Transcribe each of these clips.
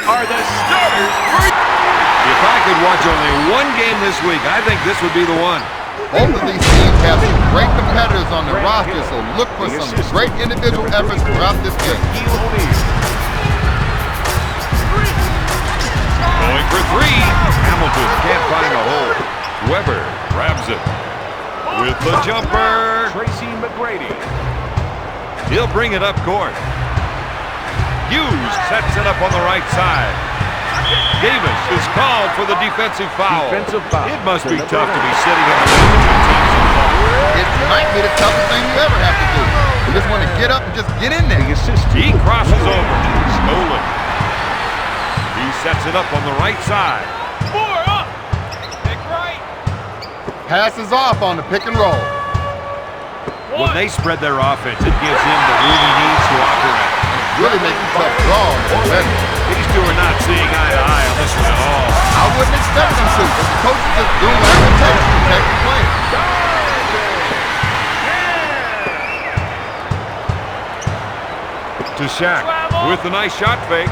are the starters for... If I could watch only one game this week, I think this would be the one. Both of these teams have some great competitors on their roster, so look for some great individual efforts throughout this game. Going for three. Hamilton can't find a hole. Weber grabs it. With the jumper. Tracy McGrady. He'll bring it up court. Hughes sets it up on the right side. Davis is called for the defensive foul. It must be tough to be sitting on the bench. It might be the toughest thing you ever have to do. You just want to get up and just get in there. He crosses over. Stolen. He sets it up on the right side. Four up. Pick right. Passes off on the pick and roll. When they spread their offense, it gives him the room he needs to operate. Really making tough draws. These two are not seeing eye to eye on this one at all. I wouldn't expect them to, but the coach is just doing whatever it takes to protect the player. To Shaq with the nice shot fake.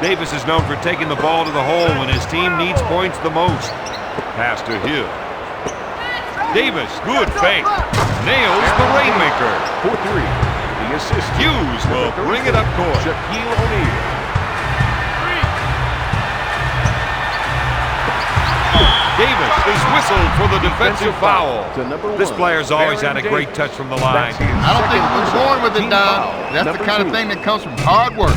Davis is known for taking the ball to the hole when his team needs points the most. Pass to Hill. Davis, good fake. Nails the rainmaker. For three. The assist. Hughes will bring it up court. Shaquille O'Neal. Davis is whistled for the defensive foul. This player's always had a great touch from the line. I don't think he was born with it, Don. That's the kind of thing that comes from hard work.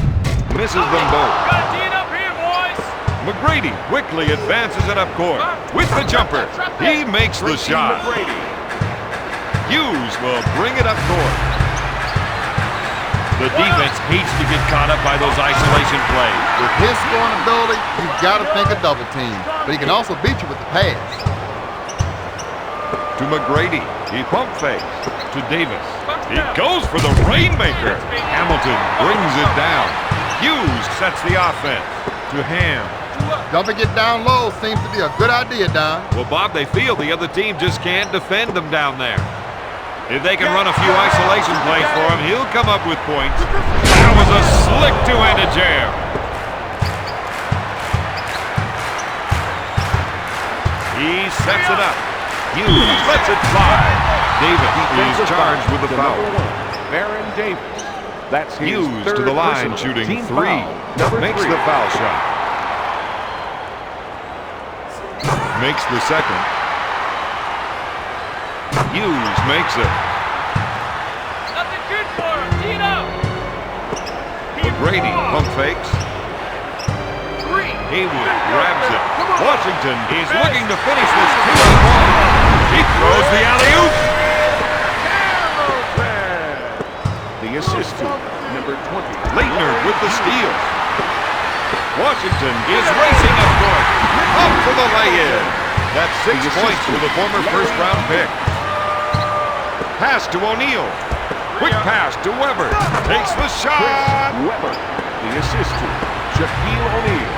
Misses them both. Got to up here, boys. McGrady quickly advances it up court. With the jumper, he makes the shot. Hughes will bring it up court. The defense hates to get caught up by those isolation plays. With his scoring ability, you've got to think a double team. But he can also beat you with the pass. To McGrady. He pump fakes. To Davis. He goes for the rainmaker. Hamilton brings it down. Hughes sets the offense. To Ham. Dumping it down low seems to be a good idea, Don. Well, Bob, they feel the other team just can't defend them down there. If they can run a few isolation plays for him, he'll come up with points. That was a slick two-handed jam. He sets it up. Hughes lets it fly. Davis is charged with the foul. Baron Davis. That's Hughes to the line, shooting three. Makes the foul shot. Makes the second. Hughes makes it. Nothing good for him. Tee it up. Brady pump fakes. Haywood grabs it. Washington is looking to finish this 2-on-1. He throws the alley-oop. The assist to number 20. Leitner with the steal. Washington is racing up court. Up for the lay-in. That's 6 points for the former first-round pick. Pass to O'Neal. Quick pass to Weber. Takes the shot. Weber. The assist to Shaquille O'Neal.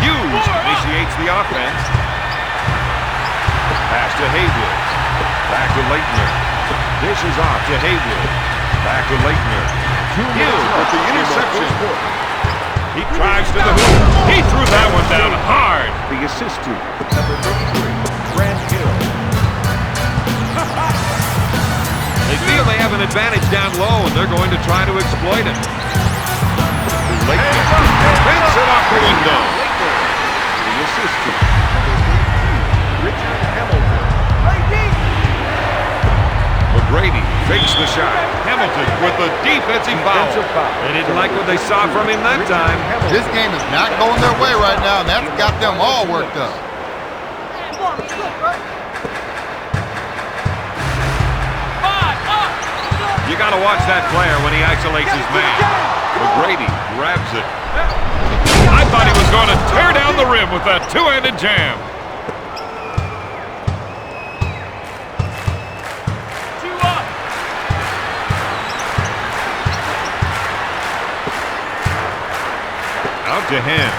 Hughes initiates the offense. Pass to Haywood. Back to Leitner. Dishes off to Haywood. Back to Leitner. Hughes with the interception. He drives to the hoop. He threw that one down hard. The assist to number 33, Grant Hill. They feel they have an advantage down low, and they're going to try to exploit it. Leitner fence it off the window. The assist to number 33, Richard Hamilton. McGrady fakes the shot. Hamilton with the defensive foul. They didn't like what they saw from him that time. This game is not going their way right now, and that's got them all worked up. You got to watch that player when he isolates his man. McGrady grabs it. I thought he was going to tear down the rim with that two-handed jam. Out to him.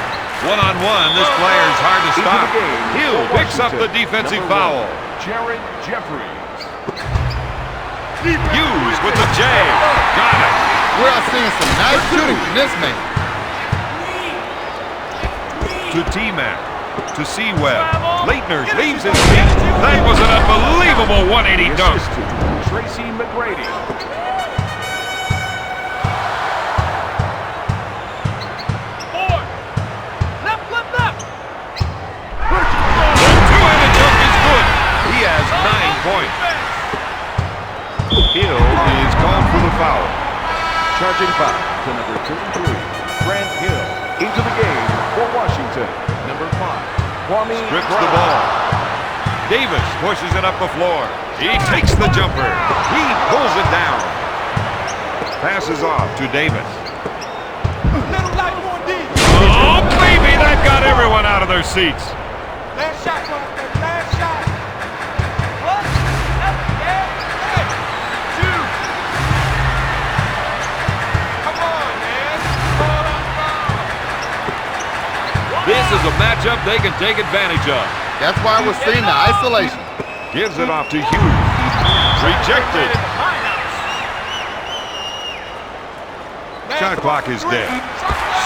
One-on-one, this player is hard to stop. Hill picks up the defensive foul. Jared Jeffries. Hughes with the J. Got it. We're seeing some nice shooting from this man. To T-Mac. To C-Web. Leitner leaves his feet. That was an unbelievable 180 dunk. Tracy McGrady. Two-handed dunk is good. He has 9 points. Hill is called for the foul. Charging foul to number 23, Grant Hill. Into the game for Washington, number 5. Strips the ball. Davis pushes it up the floor. He takes the jumper. He pulls it down. Passes off to Davis. Oh, baby, that got everyone out of their seats. Last shot, last shot. What? Hey, 2. Come on, man. This is a matchup they can take advantage of. That's why we're seeing the isolation. Gives it off to Hughes. Rejected. Shot clock is dead.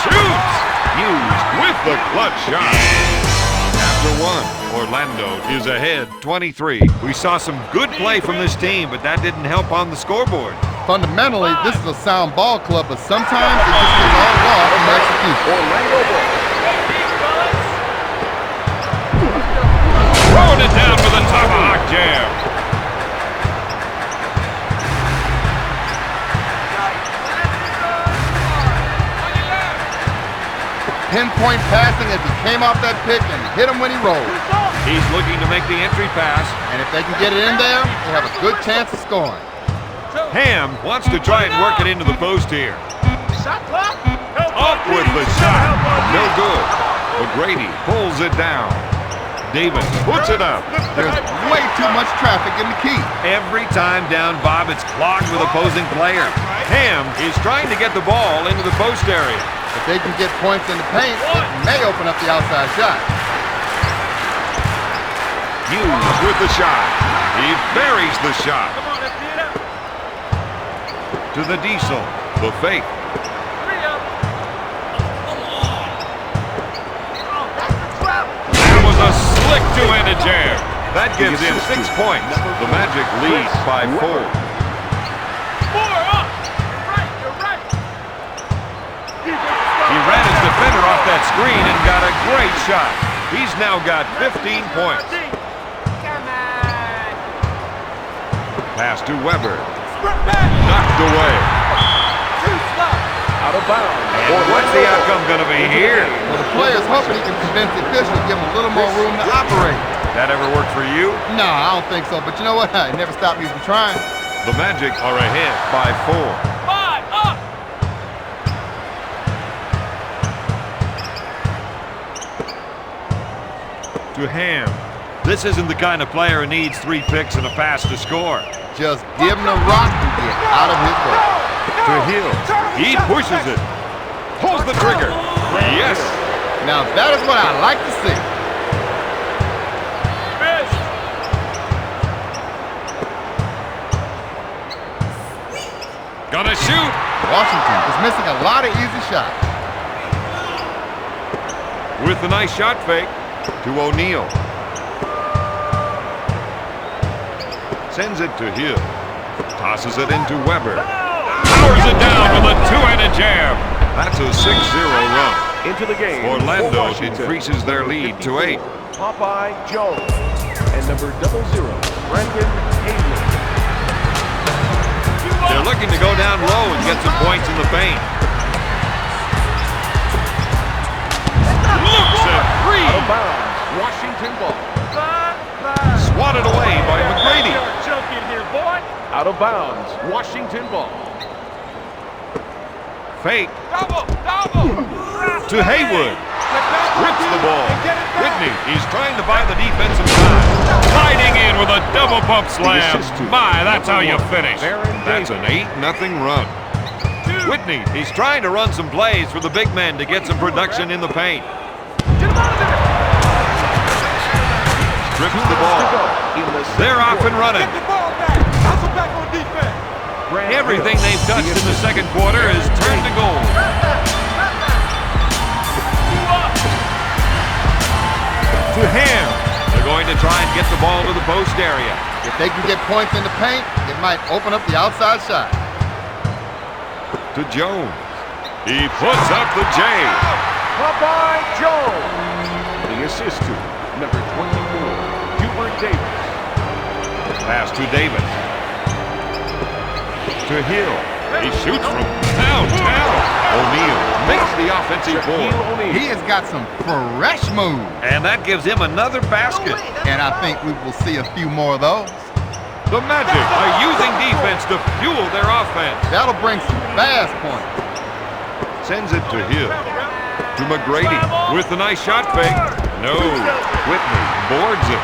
Shoots! Hughes with the clutch shot. After 1, Orlando is ahead 23. We saw some good play from this team, but that didn't help on the scoreboard. Fundamentally, this is a sound ball club, but sometimes it just gets all lost in execution. Orlando ball. Throwing it down with a tomahawk jam. Pinpoint passing as he came off that pick and hit him when he rolled. He's looking to make the entry pass. And if they can get it in there, they have a good chance of scoring. Ham wants to try and work it into the post here. Shot clock. Up with the shot. No good. McGrady pulls it down. Davis puts it up. There's way too much traffic in the key. Every time down, Bob, it's clogged with opposing players. Ham is trying to get the ball into the post area. If they can get points in the paint, it may open up the outside shot. Hughes with the shot. He buries the shot. Come on, let's get it up. To the Diesel. The fake. 3 up. That was a slick two-handed jam. That gives him 6 points. The Magic leads by 4. 4 up. You're right. He ran his defender off that screen and got a great shot. He's now got 15 points. Come on. Pass to Weber. Knocked away. Too slow. Out of bounds. And what's the outcome going to be here? Well, the player's hoping he can convince the official to give him a little more room to operate. That ever worked for you? No, I don't think so. But you know what? It never stopped me from trying. The Magic are ahead by 4. 5 up. To Ham. This isn't the kind of player who needs 3 picks and a pass to score. Just give him the rock and get out of his way. To Hill. He pushes it. Pulls the trigger. Yes. Now that is what I like to see. Gonna shoot. Washington is missing a lot of easy shots. With the nice shot fake to O'Neal. Sends it to Hill. Tosses it into Weber. Powers it down with a two-handed jam. That's a 6-0 run. Into the game. Orlando for Washington, increases their lead to 8. Popeye Jones and number 00, Brendan Haywood. They're looking to go down low and get some points in the paint. Looks at Out of 3. bounds. Washington ball. Swatted away by McGrady. Joking here, boy. Out of bounds. Washington ball. Fake Double. to Haywood. Rips the ball. Whitney, he's trying to buy the defensive time. Sliding in with a double pump slam. My, that's how you finish. That's an 8-0 run. Whitney, he's trying to run some plays for the big men to get some production in the paint. Strips the ball. They're off and running. Get the ball back. Hustle back on defense. Everything they've touched in the second quarter has turned to gold. To him. They're going to try and get the ball to the post area. If they can get points in the paint, it might open up the outside shot. To Jones. He puts up the J. By Jones. The assist to number 24, Hubert Davis. Pass to Davis. To Hill. He shoots from downtown. O'Neal makes the offensive board. He has got some fresh moves. And that gives him another basket. And I think we will see a few more of those. The Magic are using defense to fuel their offense. That'll bring some fast points. Sends it to Hill. To McGrady with a nice shot fake. No. Whitney boards it.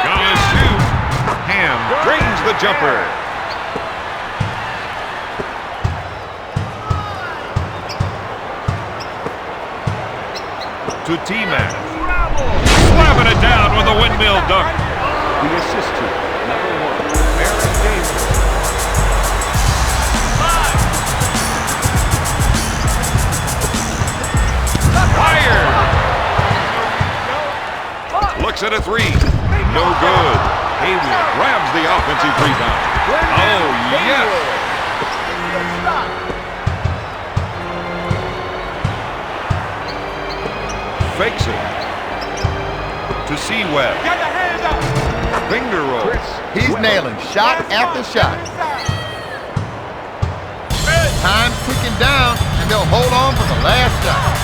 Gonna shoot. Ham brings the jumper. To T-Mac. Slamming it down with a windmill dunk. The assist to number 1, Aaron Davis. Fire! Looks at a three. No good. Hayward grabs the offensive rebound. Oh, yes! Fakes it. To Seaweb. Finger roll. He's nailing shot after shot. Time's ticking down, and they'll hold on for the last shot.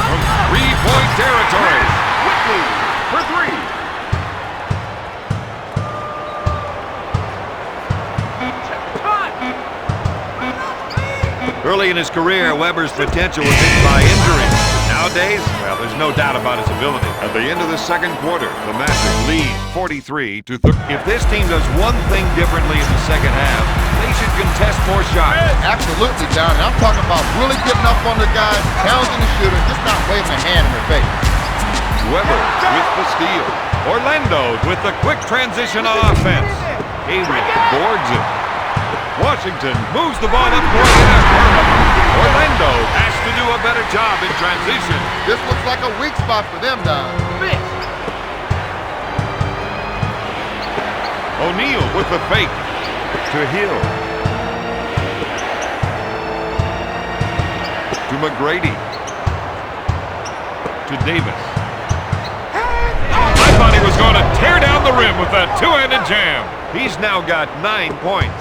From three-point territory. Whitney for 3. Early in his career, Weber's potential was hidden by injury. Nowadays, well, there's no doubt about his ability. At the end of the second quarter, the Magic lead 43-30. If this team does one thing differently in the second half, they should contest more shots. Absolutely, Don. And I'm talking about really getting up on the guys, challenging the shooter, just not waving a hand in their face. Weber with the steal. Orlando with the quick transition on offense. Hayward boards it. Washington moves the ball up court in a hurry. Orlando has to do a better job in transition. This looks like a weak spot for them, Don. O'Neal with the fake. To Hill. To McGrady. To Davis. I thought he was going to tear down the rim with that two-handed jam. He's now got 9 points.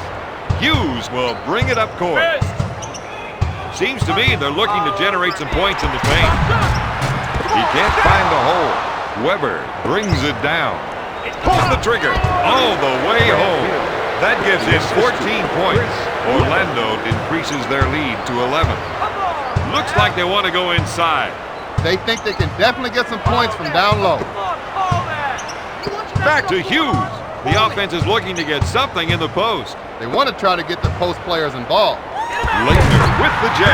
Hughes will bring it up court. Seems to me they're looking to generate some points in the paint. He can't find the hole. Weber brings it down. Pulls the trigger all the way home. That gives him 14 points. Orlando increases their lead to 11. Looks like they want to go inside. They think they can definitely get some points from down low. Back to Hughes. The offense is looking to get something in the post. They want to try to get the post players involved. Leitner with the J.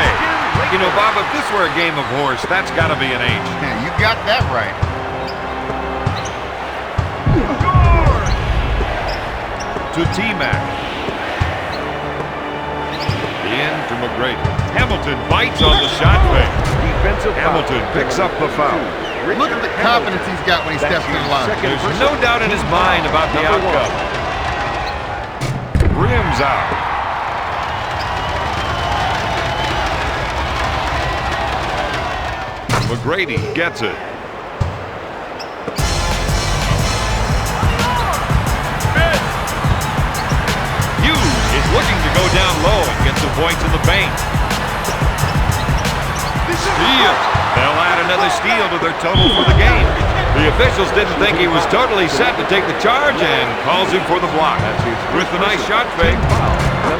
You know, Bob, if this were a game of horse, that's got to be an H. Yeah, you got that right. To T-Mac. In to McGrady. Hamilton bites on the shot fake. Hamilton picks up the foul. Look at the confidence he's got when he steps in line. There's no doubt in his mind about the outcome. Rims out. McGrady gets it. Hughes is looking to go down low and get some points in the paint. Steal. They'll add another steal to their total for the game. The officials didn't think he was totally set to take the charge and calls him for the block. With the nice shot fake,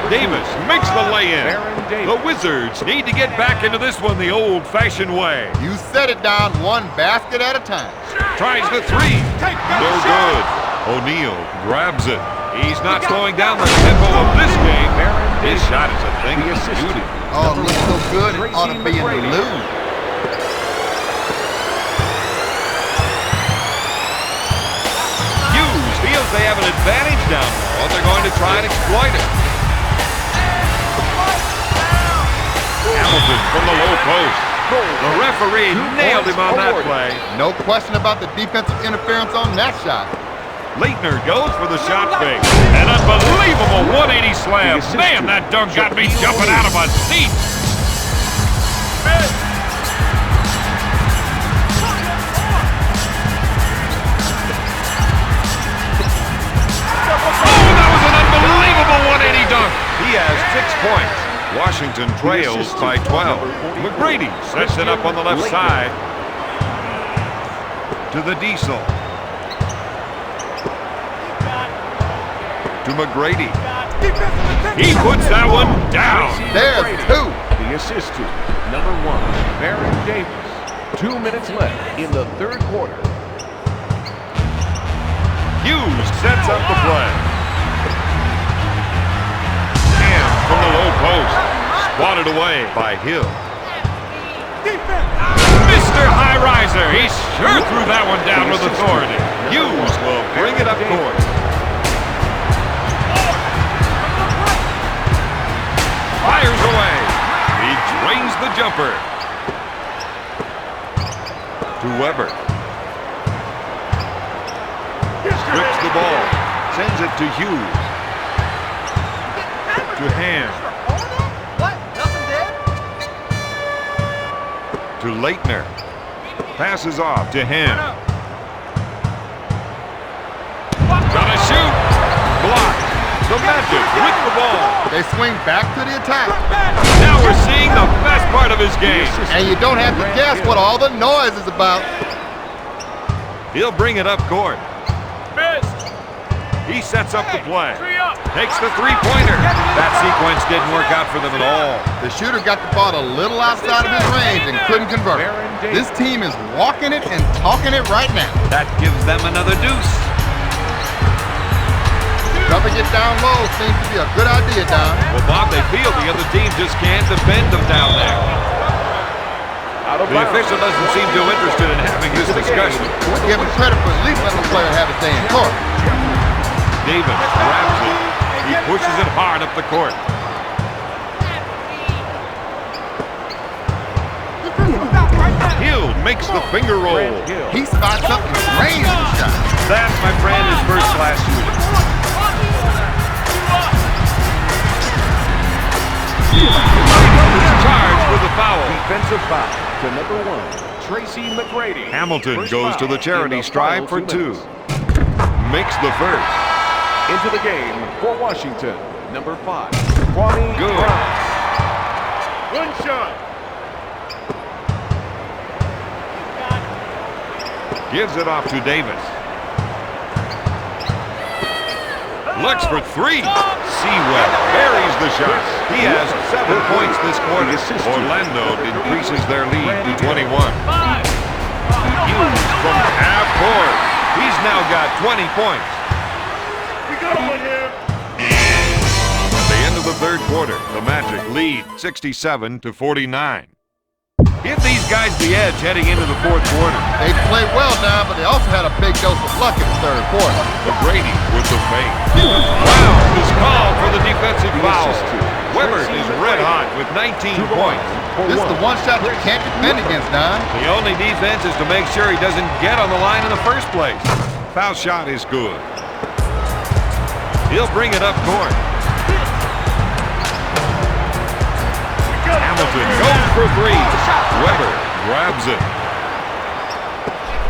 Davis makes the lay-in. The Wizards need to get back into this one the old-fashioned way. You set it down one basket at a time. Tries the three. No good. O'Neal grabs it. He's not slowing down the tempo of this game. His shot is a thing of beauty. Oh, it looks so good, it ought to be in the lose. Hughes feels they have an advantage down low, they're going to try and exploit it. Hamilton from the low post. The referee nailed him on that play. No question about the defensive interference on that shot. Leitner goes for the shot fake. An unbelievable 180 slam. Man, that dunk got me jumping out of my seat. Oh, that was an unbelievable 180 dunk. He has 6 points. Washington trails by 12. McGrady sets it up on the left side to the Diesel. To McGrady. He puts that one down. There's 2. The assist to number 1, Baron Davis. 2 minutes left in the third quarter. Hughes sets up the play. And from the low post, swatted away by Hill. Mr. High Riser, he sure threw that one down with authority. Hughes will bring it up court. Fires away. He drains the jumper. To Weber. Strips the ball. Sends it to Hughes. To Ham. What? Nothing there? To Leitner. Passes off to him. Gonna shoot. Blocked. The Magic with the ball. They swing back to the attack. Now we're seeing the best part of his game. And you don't have to guess what all the noise is about. He'll bring it up court. Missed. He sets up the play. Three up. Takes the three-pointer. That sequence didn't work out for them at all. The shooter got the ball a little outside of his range and couldn't convert. This team is walking it and talking it right now. That gives them another deuce. Dumping it down low seems to be a good idea, Don. Well, Bob, they feel the other team just can't defend them down there. The official doesn't seem too interested in having this discussion. Give him credit for at least letting the player have his day in court. Davis grabs it. He pushes it hard up the court. Hill makes the finger roll. He spots up and drains the shot. That, my friend, is first-class shooting. Charged with a foul. Defensive foul to number 1, Tracy McGrady. Hamilton First goes to foul the charity in the stripe for final 2. 2 minutes. Makes the first. Into the game for Washington, number 5, Kwame Good. Brown. One shot. Gives it off to Davis. Looks for 3. Sewell buries the shot. He has 7 points this quarter. Orlando increases their lead to 21. Hughes from half court. He's now got 20 points. We got one here. At the end of the third quarter, the Magic lead 67-49. Give these guys the edge heading into the fourth quarter. They played well now, but they also had a big dose of luck in the third quarter. McGrady with the fake. Foul is called for the defensive foul. Weber is red hot with 19 points. This is the one shot you can't defend against, Don. The only defense is to make sure he doesn't get on the line in the first place. Foul shot is good. He'll bring it up court. Hamilton goes for 3. Weber grabs it.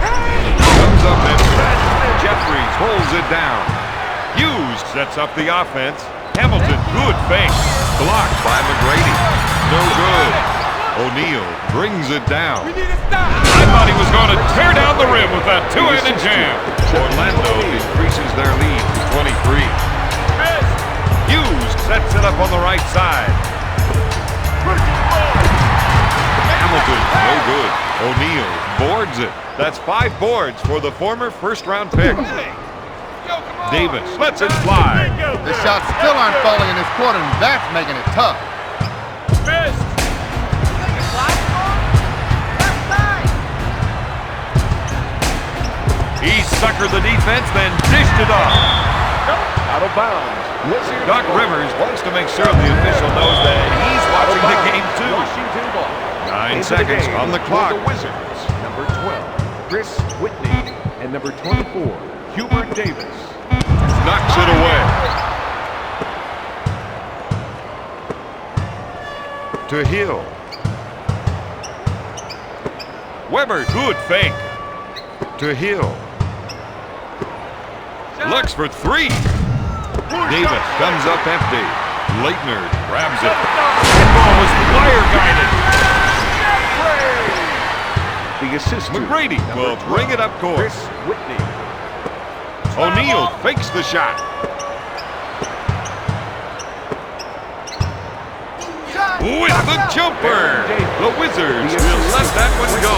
Comes up empty. Jeffries holds it down. Hughes sets up the offense. Hamilton, good fake. Blocked by McGrady. No good. O'Neal brings it down. We need to stop. I thought he was going to tear down the rim with that two-handed jam. Orlando increases their lead to 23. Hughes sets it up on the right side. Hamilton, no good. O'Neal boards it. That's 5 boards for the former first-round pick. Davis lets it fly. The shots still aren't falling in this quarter, and that's making it tough. Missed. He suckered the defense, then dished it off. Out of bounds. Doc Rivers wants to make sure the official knows that he's watching the game too. Washington ball. 9 seconds on the clock. The Wizards. Number 12, Chris Whitney. And number 24, Hubert Davis. Knocks it away. To Hill. Weber, good fake. To Hill. Looks for three. Davis comes up empty. Leitner grabs it. That ball was wire-guided. The assist. McGrady will bring it up court. Chris Whitney. O'Neal fakes the shot. With the jumper. The Wizards will let that one go.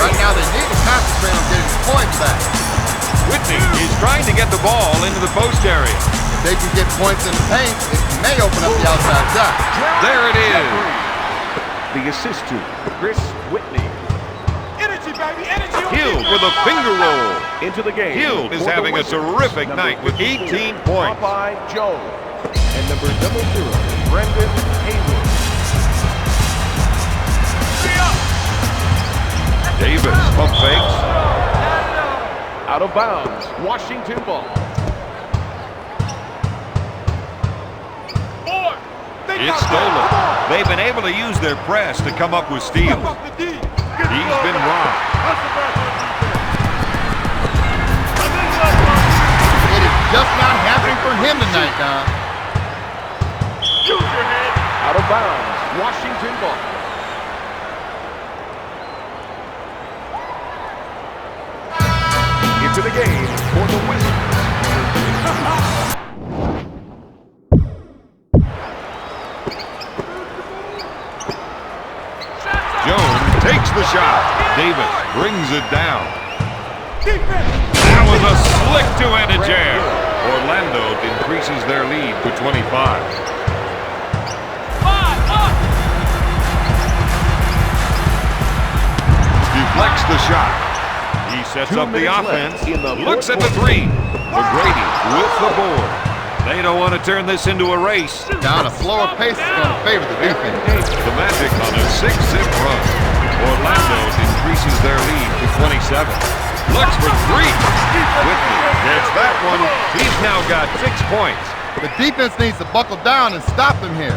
Right now, they need to concentrate on getting the points back. Whitney is trying to get the ball into the post area. If they can get points in the paint, it may open up the outside shot. There it is. The assist to Chris Whitney. Energy, baby, energy. Hill with a finger roll. Into the game. Hill is having a terrific night with 18 points. Popeye Joe. And number 0, Brendan Haywood. Davis pump fakes. Out of bounds. Washington ball. It's stolen. They've been able to use their press to come up with steals. He's been robbed. It is just not happening for him tonight, Don. Out of bounds. Washington ball. Into the game for the Wizards. Jones takes the shot. Davis brings it down. That was a slick two-handed jam. Orlando increases their lead to 25. Deflects the shot. He sets up the offense. Looks at the three. McGrady with the board. They don't want to turn this into a race. Down a slower pace is going to favor the defense. The Magic on a 6-zip run. Orlando increases their lead to 27. Looks for three. Whitney gets that one. He's now got 6 points. The defense needs to buckle down and stop them here.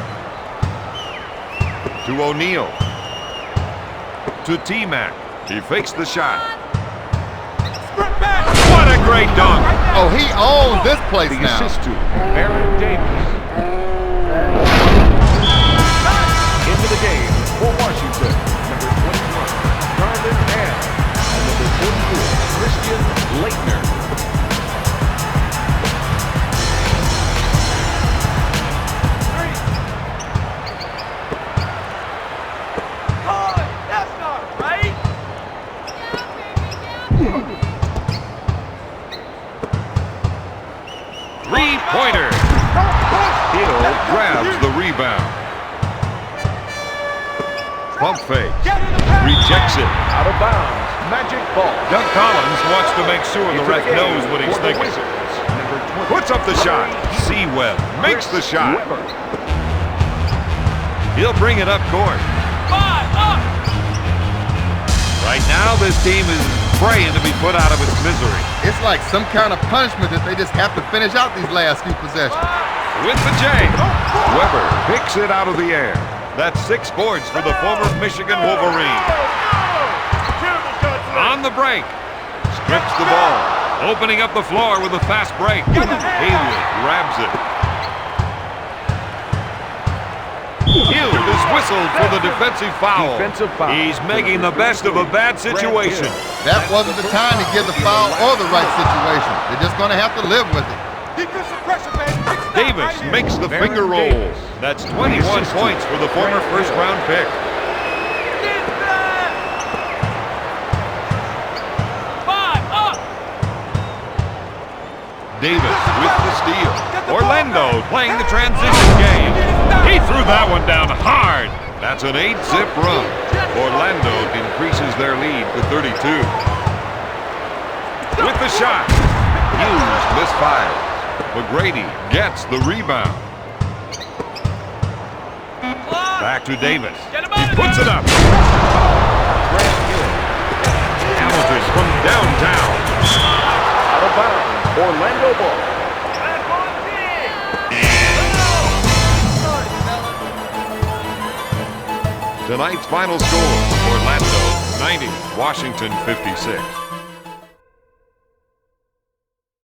To O'Neal. To T-Mac. He fakes the shot. What a great dunk. Oh, he owns this place The now. assist to Aaron Davis. Into the game for Washington. Number 21, Carlin Mann. And number 44, Christian Leitner. That's not right. Three-pointer. Hill grabs the rebound. Pump fake. Rejects it. Out of bounds. Magic ball. Doug Collins wants to make sure the ref knows what he's thinking. Puts up the shot. Seaweb makes the shot. He'll bring it up court. Right now, this team is praying to be put out of its misery. It's like some kind of punishment that they just have to finish out these last few possessions. With the J. Weber picks it out of the air. That's 6 points for the former Michigan Wolverine. On the break. Strips the ball. Opening up the floor with a fast break. Haywood grabs it. Hill is whistled for the defensive foul. He's making the best of a bad situation. That wasn't the time to give the foul or the right situation. They're just going to have to live with it. Davis makes the finger roll. That's 21 points for the former first-round pick. Davis with the steal. Orlando playing the transition game. He threw that one down hard. That's an 8-zip run. Orlando increases their lead to 32. with the shot. Hughes misfired. McGrady gets the rebound. Back to Davis. He puts it up. Hamilton from downtown. Out of bounds. Orlando ball. Tonight's final score, Orlando 90, Washington 56.